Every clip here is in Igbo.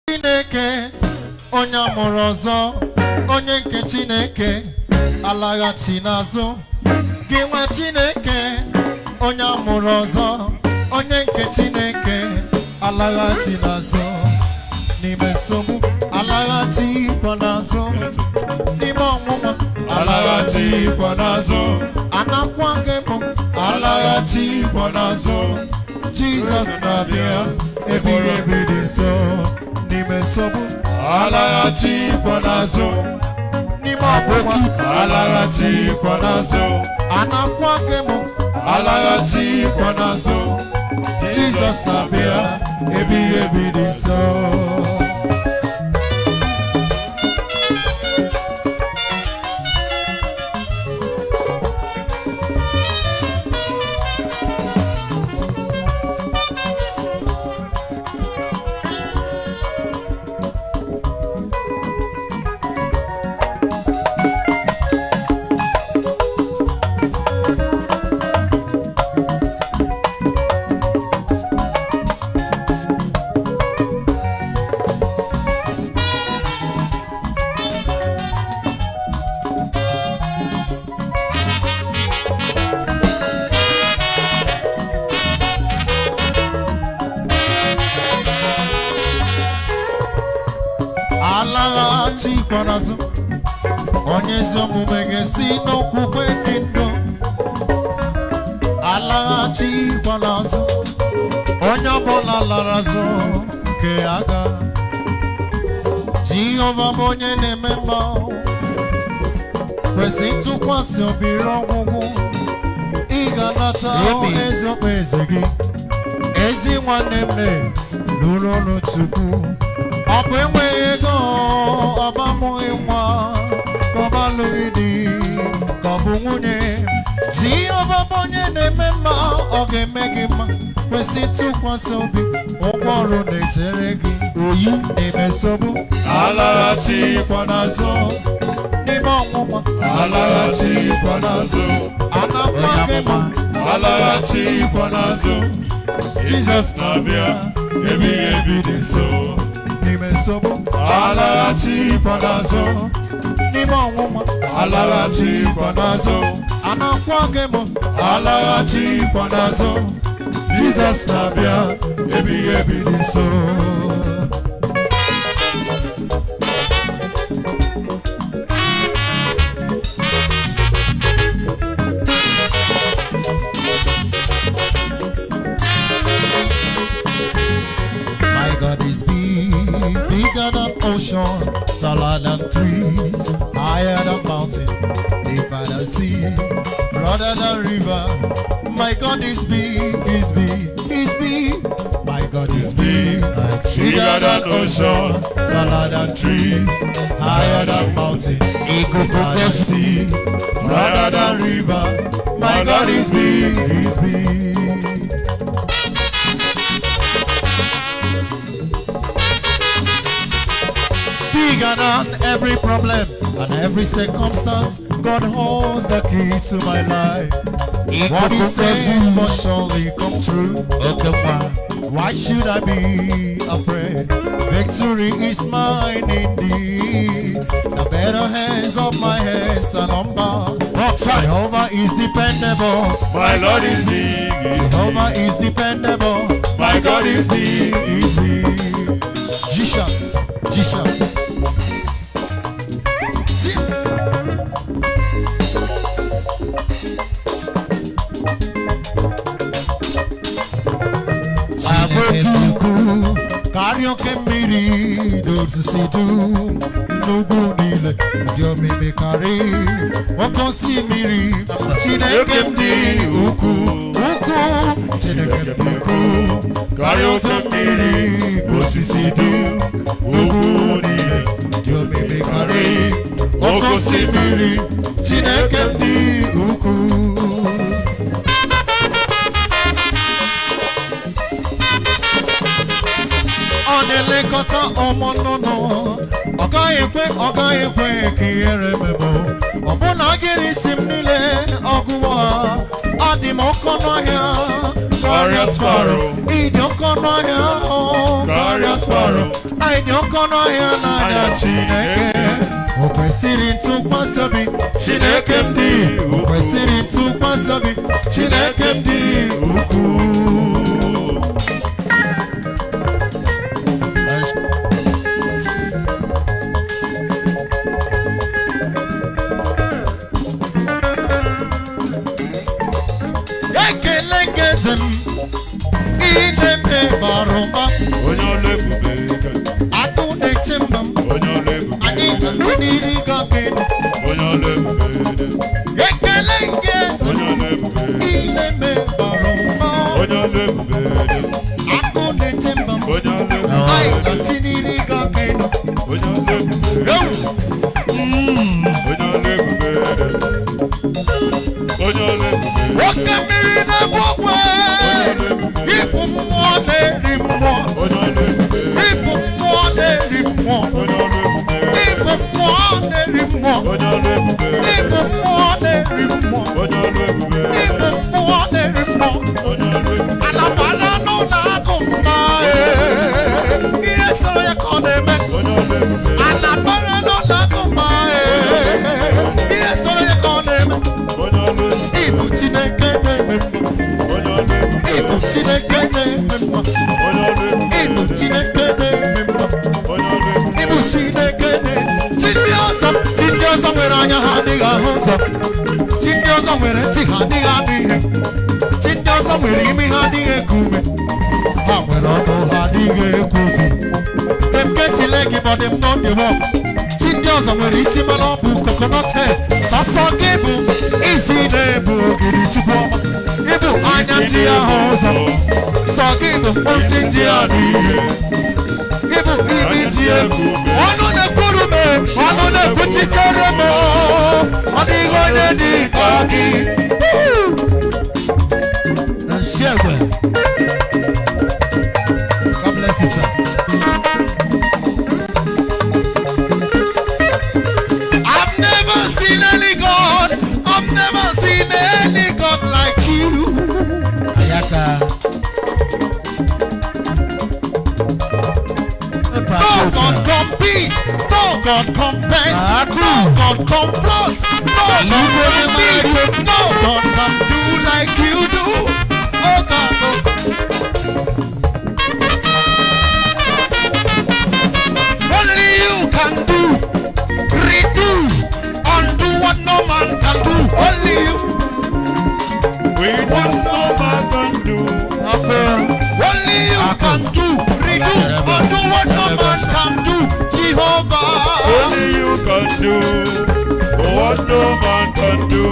Chineke onye amụrụ ọzọ onye nke Chineke alaghachi n'azụ gị nwa Chineke onye amụrụ ọzọ onye nke Chineke alaghachi n'azụ n'ime nsogbu alaghachi kwa n'azụ n'ime ọnwụnwa alaghachi kwa n'azụ anakwa gị bụ alaghachi kwa n'azụ Jizọs na-abịa ebighị ebi dị nso n'ime nsogbu alaghachi kwa n'azụ n'ime ọnwụnwa alaghachi kwa n'azụ anakwa gị bụ alaghachi kwa n'azụ Jizọs na-abịa ebighị ebi dị nso. Alaghachi kwa n'azụ onye ezi omume ga-esi n'okwukwe dị ndụ alaghachi kwa n'azụ onye ọbụla lara azụ nke aga Jehova bụ onye na-eme mma kwesị ntụkwasị obi ọgwụgwụ ị ga-anata ezi okpueze gị ezi nwanne m lụrụ ọrụ Chukwu ọ bụ enweghị ego ọba amụghị nwa ka ọba alụghị di ka ọ bụ nwunye Jehova bụ onye na-eme mma ọ ga-eme gị mma kwesị ntụkwasị obi ụgwọ ọrụ na-echere gị oyi n'ime nsogbu alaghachi kwa n'azụ n'ime ọnwụnwa alaghachi kwa n'azụ anakwa gị ma alaghachi kwa n'azụ Jizọs na-abịa ebighị ebi dị nso n'ime nsogbu alaghachi kwa n'azụ n'ime ọnwụnwa alaghachi kwa n'azụ anakwa gị mụ alaghachi kwa n'azụ Jizọs na-abịa ebighị ebi dị nso. My God is bigger than ocean, taller than trees, higher than mountain, deeper than sea, broader than river. My God is big, He's big, He's big. My God is big, bigger than ocean, taller than trees, higher than mountain, deeper than sea, broader than river. My God is big, He's big. Bigger than every problem and every circumstance, God holds the key to my life. What He says must surely come true. Why should I be afraid? Victory is mine indeed. The better hands of my hands are numbered. Jehovah is dependable. My Lord is big. Jehovah is dependable. My God is big. Is big. Jisha, Jisha. Kario kemiri do sisidu nugu nile dio mimi kari wakonsi miri Chineke mdi uku Chineke mdi uku Kario kemiri do sisidu nugu nile dio mimi kari wakonsi miri Chineke mdi uku. Onelekọta ọmụnụnụ ọ gaghị ekwe ka ihere memo ọbụna gịrị isi m niile ọgụwa adị m oke ọnụ ahịa karịa sparrow. Ịdị oke ọnụ ahịa karịa sparrow. Anyị dị oke ọnụ ahịa n'anya Chineke. O kwesịrị ntụkwasị obi Chineke m dị. O kwesịrị ntụkwasị obi Chineke m dị ukwuu. Ekele ngeze m ilebe barụba onye ọlụ ebube agụ na-eche mba m onye ọlụ ebube anyị na-atụ n'iri gọgịnụ onye ọlụ ebube ekele ngeze onye ọlụ ebube ilebe barụba onye ọlụ ebube agụ na-eche mba m onye ọlụ ebube anyị na-atụ n'iri gọgịnụ onye ọlụ ebube onye ọlụ ebube onye ọlụ ebube nwoke mmiri na-egbu ogwe ịbụ mmụọ na-eri mmụọ ịbụ mmụọ na-eri mmụọ ịbụ mmụọ na-eri mmụọ ịbụ mmụọ na-eri mmụọ ịbụ mmụọ na-eri mmụọ alabara n'ụlọ akụ mma ihe sọrọ ya ka ọ na-eme alabara n'ụlọ akụ mma ihe sọrọ ya ka ọ na-eme ịbụ Chineke na-eme mma ịbụ Chineke na-eme mma ịbụ Chineke na-eme mma ịbụ Chineke chi ndị ọzọ nwere anya ha adịghị ahụ ụzọ chi ndị ọzọ nwere ntị ha adịghị anụ ihe chi ndị ọzọ nwere imi ha adịghị eku ume ha nwere ọnụ ha adịghị ekwu okwu dem get leg but dem no dey walk chi ndị ọzọ nwere isi mana ọ bụ coconut head sọsọ gị bụ isi na-ebu ogiri chukwu ọma ịbụ anya ndị ahụ ụzọ sọ gị bụ ntị ndị a n'ihe ịbụ imi ndị egwu ọnụ na-ekwuru m ọnụ na-ekwuchitere m ọ dịghị onye dị ka gị na nsiegwe. God bless you, sir. I've never seen any God. I've never seen any God like you. Ayaka. No God competes. No God compares. No God come plus. No God can beat. No God can do like you do. Oh God, oh. Only you can do, redo, undo what no man can do. Only you. what no man can do. Only you can do, redo, undo what no man can do. Jehovah. Only you can do what no man can do.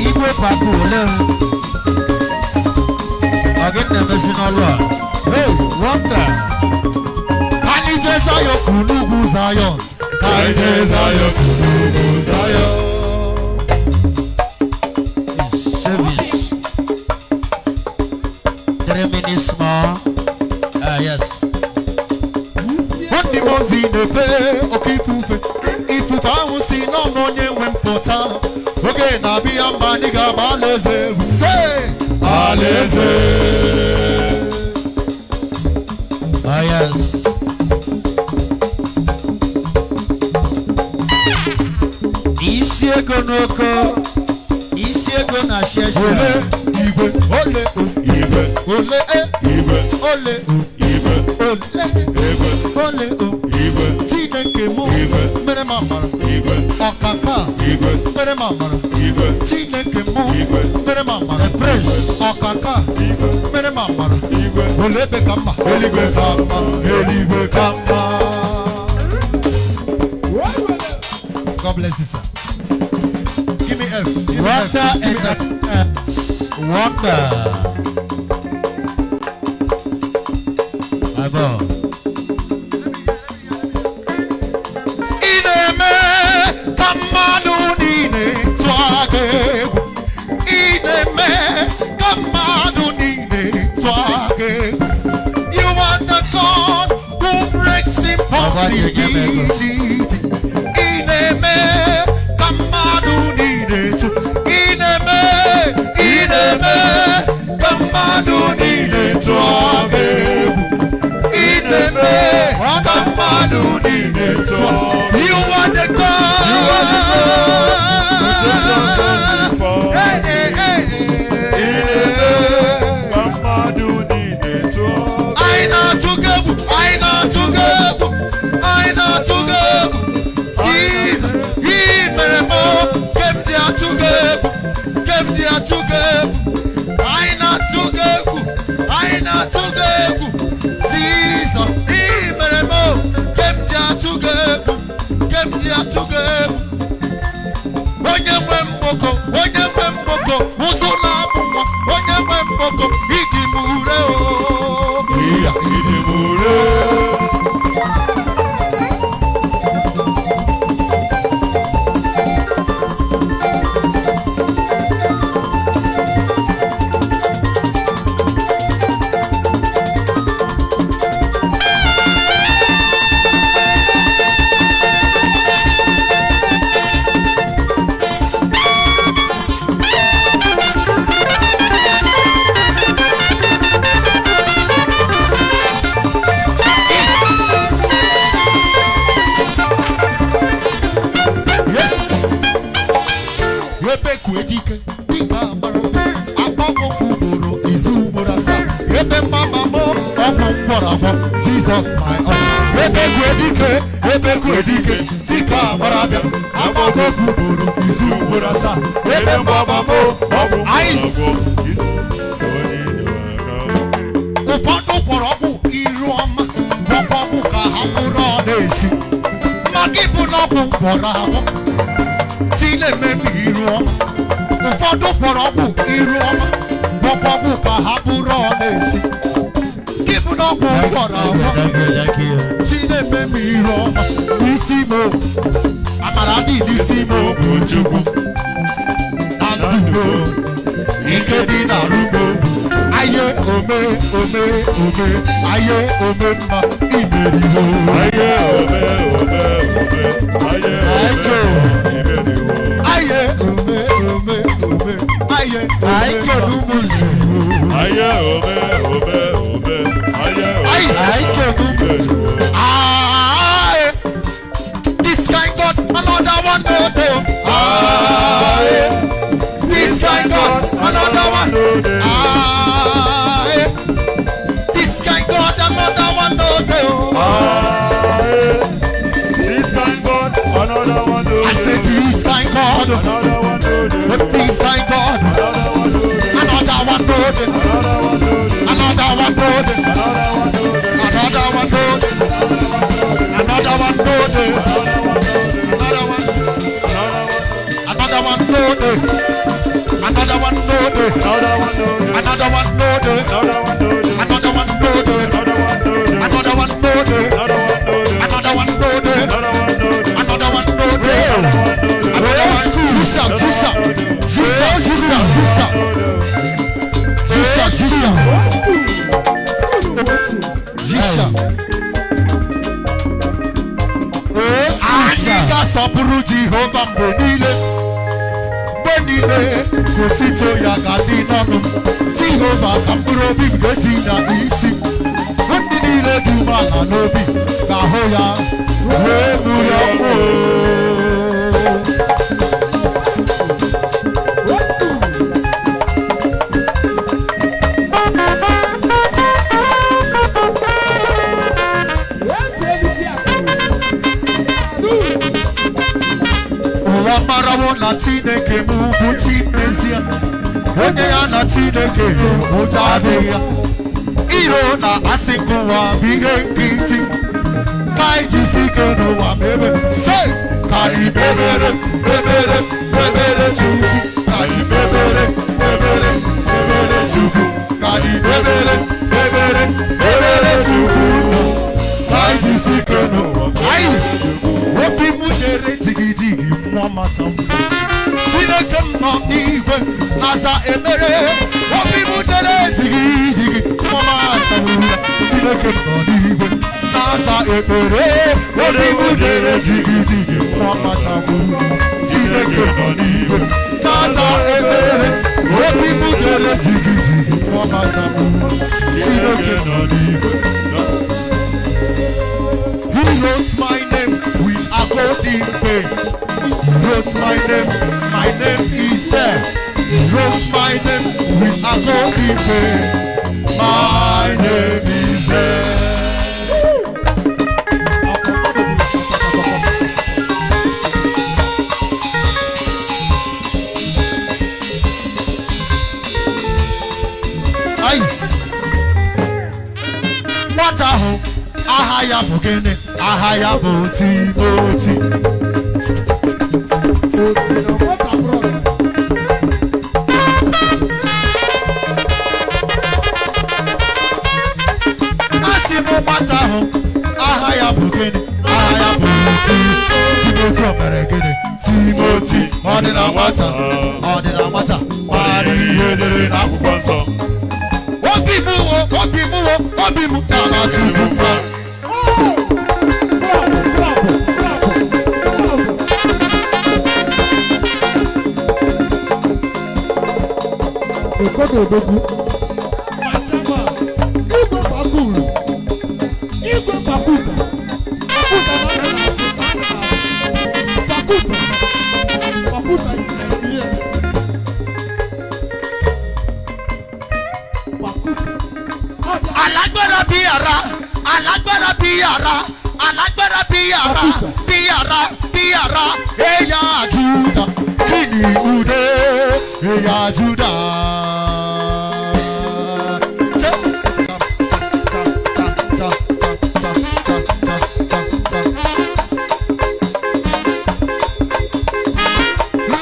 Igwe papu ole again the national law. Hey, wonder. Kalije Zion, Kunugu Zion. Kalije Zion, Kunugu Zion. Service. 3 minutes more. Yes. What the mozi de pe okifufe. Ifufe ahụ si n'ọnụ onye nwe mpụta. Oge na-abịa mba ndị ga-agba alaeze. Say, alaeze. Oh yes. Isi ego n'oko. Isi ego na sheshe. Ole igwe, ole Igwe, ole igwe, ole igwe, ole igwe, Chineke mụ igwe, mere ma mara igwe, ọkaka igwe, mere ma mara igwe, Chineke mụ igwe, mere ma mara ọkaka igwe, mere ma mara igwe. ole ebe ka mma eluigwe ka mma eluigwe ka mma. God bless you, sir. Give me F. Give me F. Wonder Give me F. entertainment. Wonder. My boy. Ineme kamanu nine twage. Ineme kamanu nine twage. You are the God who breaks impossibility. Ineme kamanu nine tu. Ineme mmadụ niile tụọ gị egwu. Ị na-eme ka mmadụ niile tụọ. You are the God. You are the God. Hey, hey, hey, I not together. Jesus, He made more. Kept there together. I not together. Jesus, He made more. Kept there together. Onye nwe mboko, uzula bunga. Onye nwe mboko, idimure o. Idimure. Jesus my own. Ebe kwedike, dika barabia. Abago fuburu, izu burasa. Ebe mama mo, ice. Ụfọdụ kpọrọ ọgwụ iru ọma, ọgwụ ka ha mụrụ ọ na-esi. Maka ịbụ n'ọgwụ mkpọrọ ahụ, Chinemebi iru ọma. Ụfọdụ kpọrọ ọgwụ iru ọma, ọgwụ ka ha mụrụ ọ na-esi. N'ọgwụ mkpọrọ ahụ, Chinemebi iru ọma. N'isi mo, amara dị n'isi mo bụ Chukwu. Na ndụ ike dị na rugbo. Aye ome, aye ome mma imeriwo. Aye ome, aye ome, aye ome nsiriwo. Aye ome, aye. This kind God, another one no do. Aye. This kind God, another one. Aye. This kind God, another one no do. Aye. This kind God, another one no do. I said this kind God, another one no do. This kind God, another one no do. Another one no do. Another one no do. Another one no do. Another one no do. Another one no do. Another one no do. Another one no do. Another one no do. Another one no do. Another one no do. Another one. Sọpụrụ Jehova mgbe niile otito ya ga dị n'ọnụ. Jehova ka mkpụrụ obi m ga-eji na isi. Ndị niile dị umeala n'obi ga-ahụ ya wee nụ ya ọkụ. Na Chineke m bụ Chinezie, onye ya na Chineke ụjọ adịghị ya. Iro na asị nke ụwa bụ ihe nkịtị, ka anyị jisi ike n'ụwa ma ebe se ka anyị bebere Chukwu, ka anyị bebere Chukwu, ka anyị bebere Chukwu, ka anyị jisi ike n'ụwa. Obi m nyere jigijigi mmụọ mata m. Chineke m nọ n'igwe na-aza emere. Obi m nyere jigijigi mmụọ mata m. Chineke m nọ n'igwe na-aza ekpere. Obi m nyere jigijigi mmụọ mata m. Chineke m nọ n'igwe na-aza ekpere. Obi m nyere jigijigi mmụọ He wrote my name with a golden pen. He wrote my name is there. He wrote my name with a golden pen. My name is there. Ahaya bugene, ahaya boti. Asimo mataho, ahaya bugene, ahaya boti. Timothy omeregene, Timothy. Odina wata, mari yedere na kubanso. Obimu, tana chukuma. Alagbara biara, eya Juda, kini ude, eya Juda.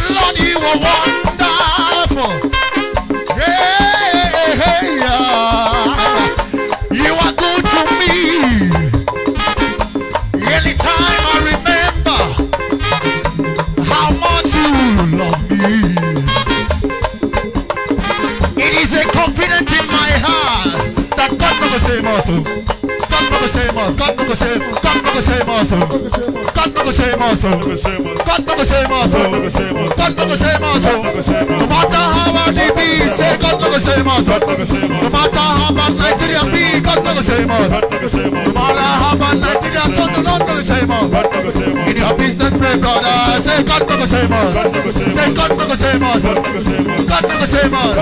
Lord, you are wonderful. You are good to me. Anytime I remember how much you love me, it is a confidence in my heart that God never shame us. God never shame us. God never shame us. God never shame us. God never shame us. God never shame us. God never shame us. No matter how hard it be, say God never shame us. No matter how bad Nigeria be, God never shame us. No matter how bad Nigeria turn, the Lord never shame us. In your business, pray, brother. Say God never shame us. Say God never shame us. God never shame us.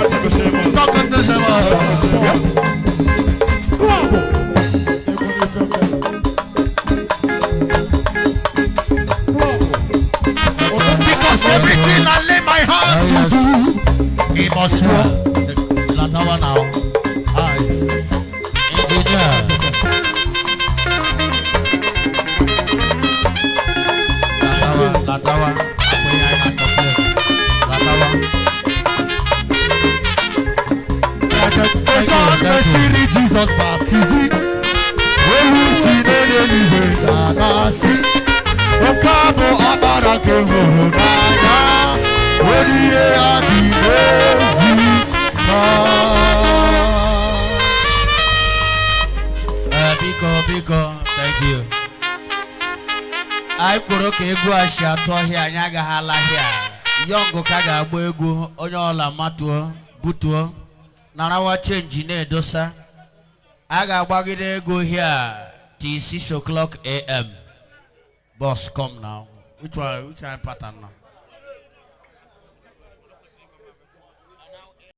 God never shame us. Because everything I lay my hand to do, he must work. Latawa now. Eyes. Engineer. Latawa. John Mercy, Jesus baptism. When we see the anyway, Nasi. Okabo abarake horaya. When we are the lazy. Biko, thank you. I could okay go a shot here, Yaga Hala here. Young Kaga, Boegu, Oyola Matuo, Butuo. Narawa change in dosa. I got baggy go here till 6 o'clock a.m. Boss, come now. Which one pattern now?